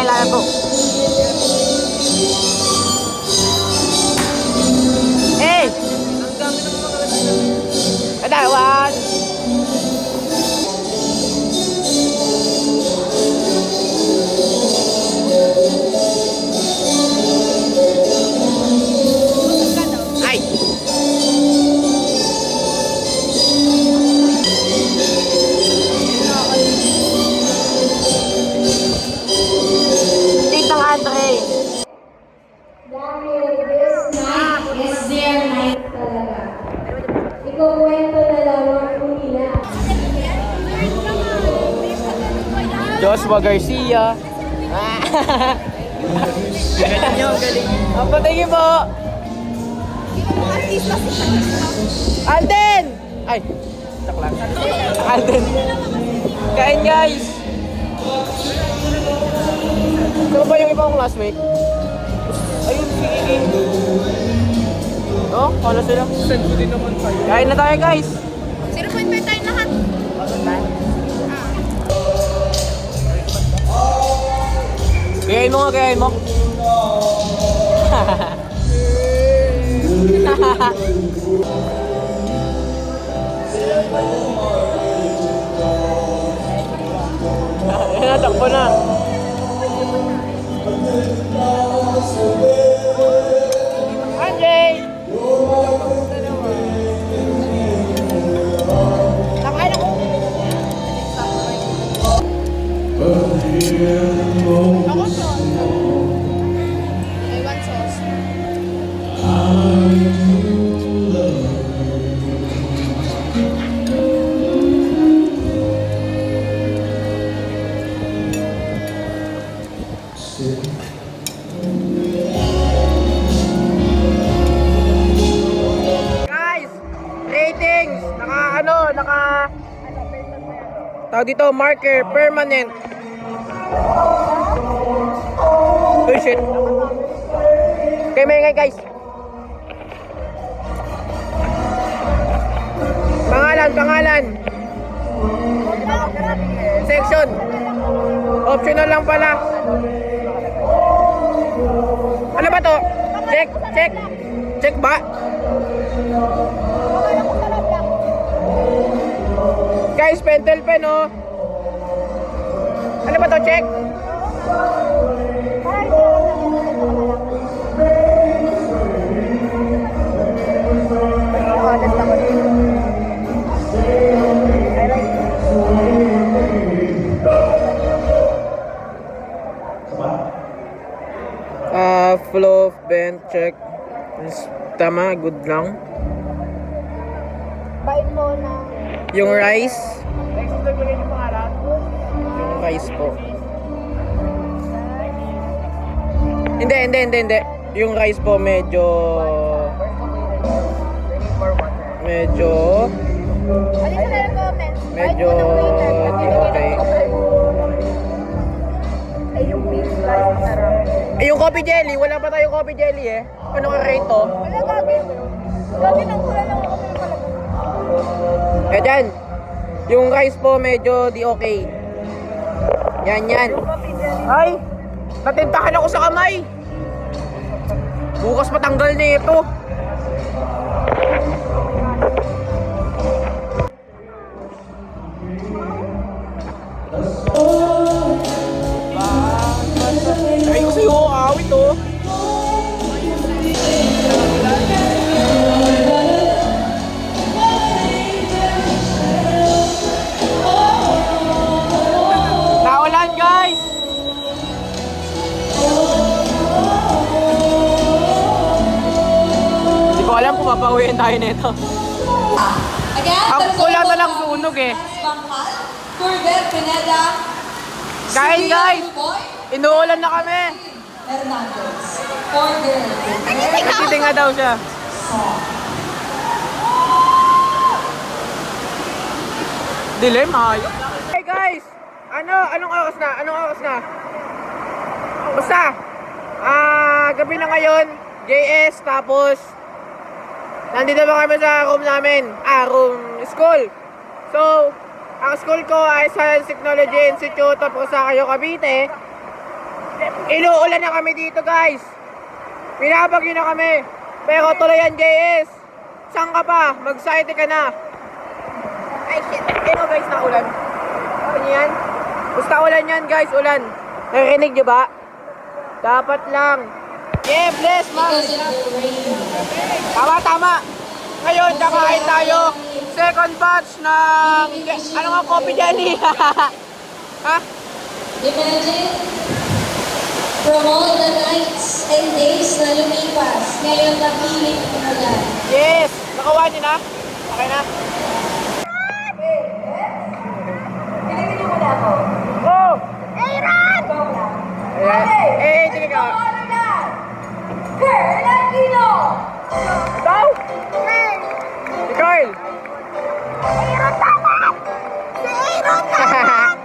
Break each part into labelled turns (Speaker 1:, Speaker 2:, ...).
Speaker 1: tayo lalaro. Eh! Adawan! Ay! Titang Andre.
Speaker 2: Dahil this night is their night talaga. Ikukwento na lamang po nila.
Speaker 1: Joshua Garcia. Galing nyo, galing. Ang patingin po. Alden! Ay, tak lang. Alden. Kain guys. Sino ba yung ibang classmate? Ayun, si Kiki. Oh, paano sila? Kain na tayo guys.
Speaker 3: 0.5 tayo lahat.
Speaker 1: Kayain mo nga, kayain mo. Ayan na, takbo na. Andre! Nakain ako.
Speaker 3: Ako sauce. I want sauce.
Speaker 1: Guys, ratings. Tawag dito, marker, permanent. Oh shit. Okay, may guys. Pangalan. Section. Optional lang pala. Ano ba to? Check ba? Guys, pentel pen oh. Ano ba to? Check. Flow of bend, check. Tama, good lang.
Speaker 3: Bait mo na.
Speaker 1: Yung rice. Yung rice po. Hindi. Yung rice po medyo...
Speaker 3: Ano sa mga comments?
Speaker 1: Medyo... Okay.
Speaker 3: Ay, yung beef rice masarap.
Speaker 1: Yung coffee jelly, wala pa tayong coffee jelly eh. Ano ka rate to?
Speaker 3: Wala, gabi. Gabi nang wala lang ako ng palabas.
Speaker 1: Dyan. Yung rice po medyo di okay. Yan. Ay! Natintahan ako sa kamay! Bukas matanggal na ito. Ay, kasi awit oh. Naulan guys! Hindi ko alam kung mapauwiin tayo nito. Ang wala na lang sunog eh.
Speaker 4: Bangkal, Corvette, Pineda,
Speaker 1: Kain guys! Inuulan na kami!
Speaker 4: Hernandez, Corvette.
Speaker 1: Nagtiting nga daw siya. Dilim, ayos. Hey guys! Anong oras na? Basta! Gabi na ngayon, JS, tapos nandito ba kami sa room namin? School. So, ang school ko ay Science Technology Institute of Rosario, Cavite. Inuulan na kami dito, guys. Pinapagyo na kami. Pero tuloy yan, JS. Saan ka pa? Mag-site ka na. Ay, shit. Ano, guys, na ulan? Ano yan? Basta ulan yan, guys. Ulan. Narinig nyo ba? Dapat lang. Yeah, bless, man. Tama, tama. Ngayon, kakain tayo. Second batch ng... Ano nga, coffee dyan eh. Ha?
Speaker 2: Imagine, from all the nights and days na lumipas, ngayon napilit mo na yan.
Speaker 1: Yes! Nakawa niyo na? Okay na?
Speaker 3: Pinigil niyo muna ako.
Speaker 1: Go!
Speaker 3: Aaron!
Speaker 1: Eh, sige ka.
Speaker 3: Ano na? Aquino!
Speaker 1: Ikaw? Si Carl!
Speaker 3: Aaron tapat! Si Aaron tapat!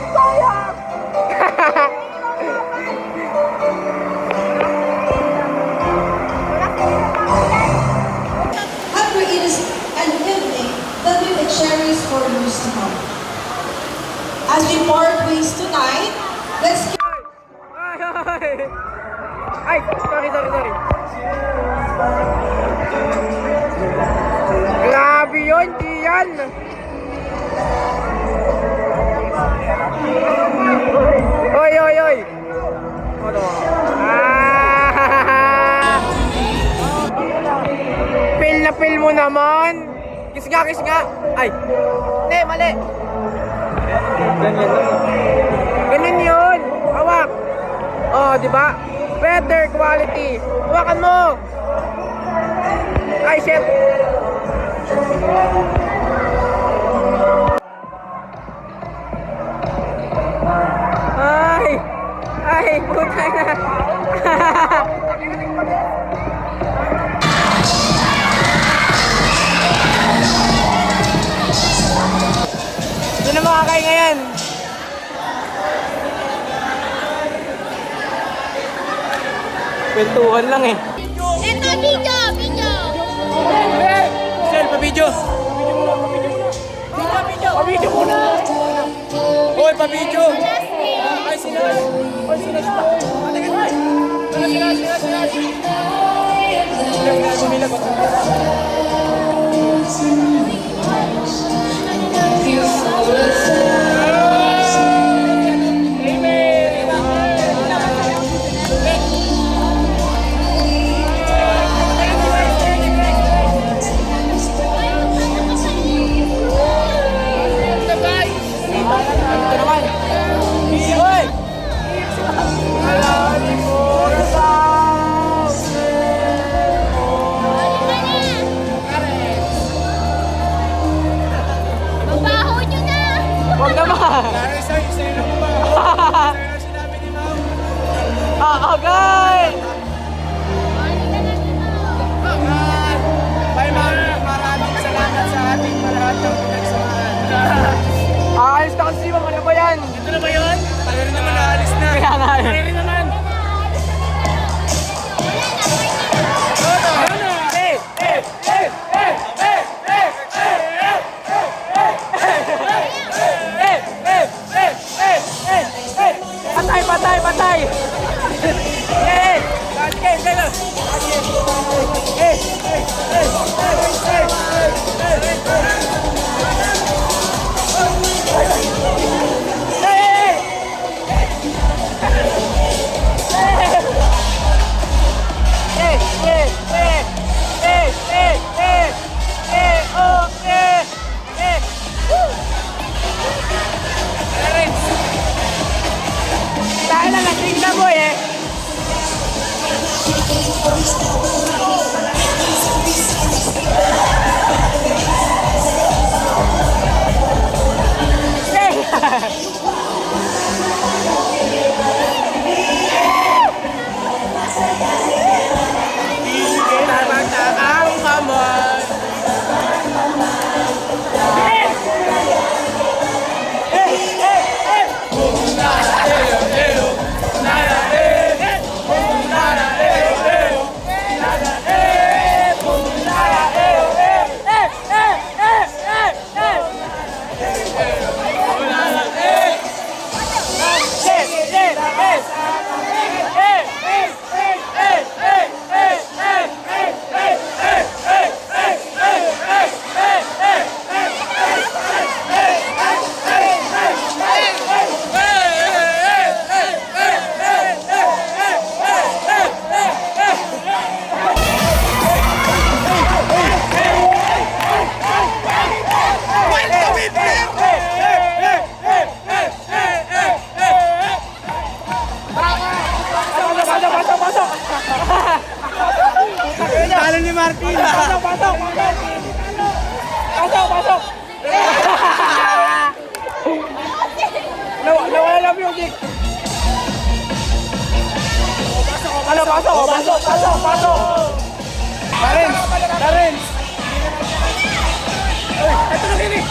Speaker 3: Sayang!
Speaker 4: After it is an evening that we will cherish for years to come. As we part ways tonight, let's
Speaker 1: Ay, sorry. Grabe yun, Gian! Oy! Ano? Pil na pil mo naman! Kiss nga! Ay! Hindi, mali! Ganyan yun! Hawak! Oh, di ba? Better quality! Hawakan mo! Ay, shit! Ay, putay na! Doon na makakain ngayon! Kwentuhan lang eh.
Speaker 3: Ito, video!
Speaker 1: Sel, pa-video! Pa-video muna! Hoy, pa-video! Ay, sila!
Speaker 3: Mabaho nyo na!
Speaker 1: Huwag naman! Agay! Maraming salamat sa ating lahat ng pinagsamahan. Aalis na kasi, ma'am. Ano ba yan? Ito na ba yun? Tayo rin naman aalis na. Kaya nga eh. Tayo rin naman. Patay! Eh! Nawala lang music. Ano, pasok. Darren. Ito na din eh.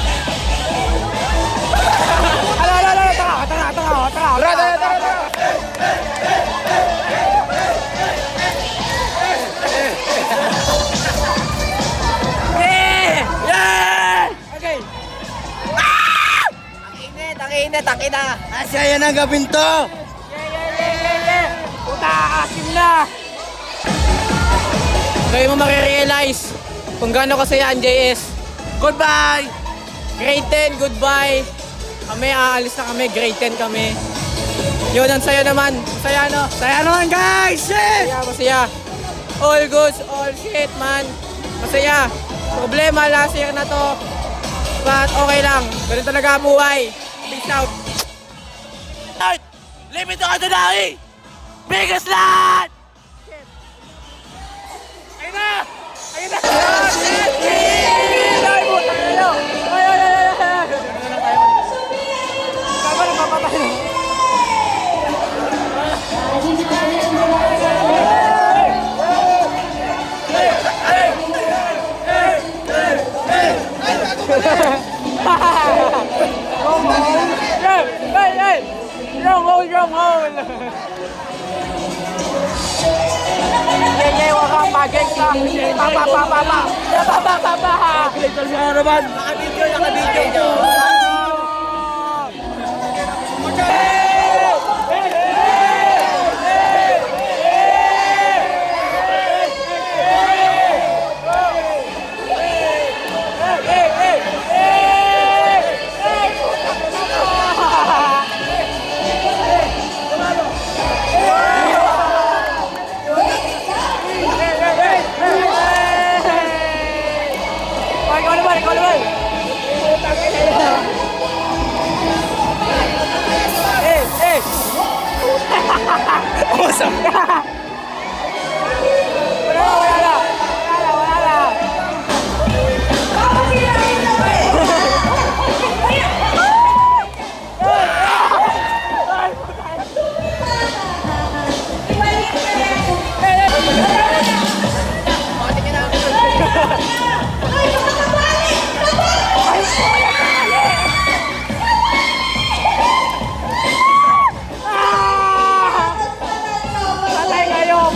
Speaker 1: Tara. Yeah! Okay. Ang init.
Speaker 5: Asya yan ang gabing to!
Speaker 1: Yeah. Puta, asim na. Ngayon mo marirealize kung gaano kasaya ang JS. Goodbye! Grade 10, goodbye. Kami, aalis na kami. Grade 10 kami. Yun, ang saya naman. Saya, no?
Speaker 5: Saya naman guys! Shit!
Speaker 1: Masaya. All goods, all shit, man. Masaya. Problema, last year na to. But okay lang. Ganun talaga ang buhay. Peace out.
Speaker 5: Limit ka to dahil! Biggest land!
Speaker 1: Ayun na! Ay, puta kayo! Ay! Tama na, papatay. Hey! Wrong hole! Yeah, wag kang pageng ka. Pa.
Speaker 5: Ito siya naman! Naka-video!
Speaker 1: Ikaw naman! Hey!
Speaker 5: Awesome!
Speaker 1: Wala na!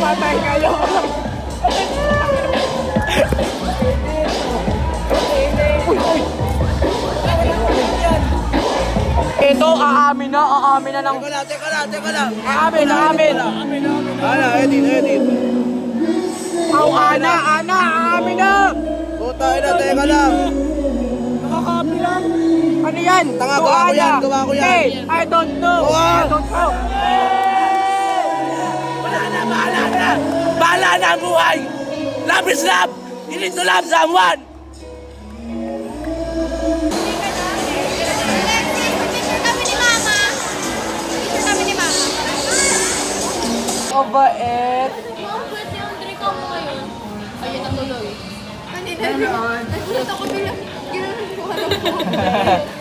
Speaker 1: Patay kayo! Ito, aamin na ng...
Speaker 5: Teka lang!
Speaker 1: Aamin!
Speaker 5: Ano, edit!
Speaker 1: Ana, aamin na!
Speaker 5: Puta, teka lang!
Speaker 1: Nakakapi lang! Ano yan?
Speaker 5: Tanga,
Speaker 1: To
Speaker 5: gawa ko yan,
Speaker 1: Ana.
Speaker 5: gawa ko yan.
Speaker 1: Hey, I don't know!
Speaker 5: Gawa.
Speaker 1: I don't know!
Speaker 5: Bahala na ang buhay! Love is love! You need to love someone!
Speaker 3: Kami ni Mama.
Speaker 1: Overet!
Speaker 3: Mom, pwede yung drink mo ngayon. Ayun, natuloy. Kanina, nagulat ako bilang ginawa ko.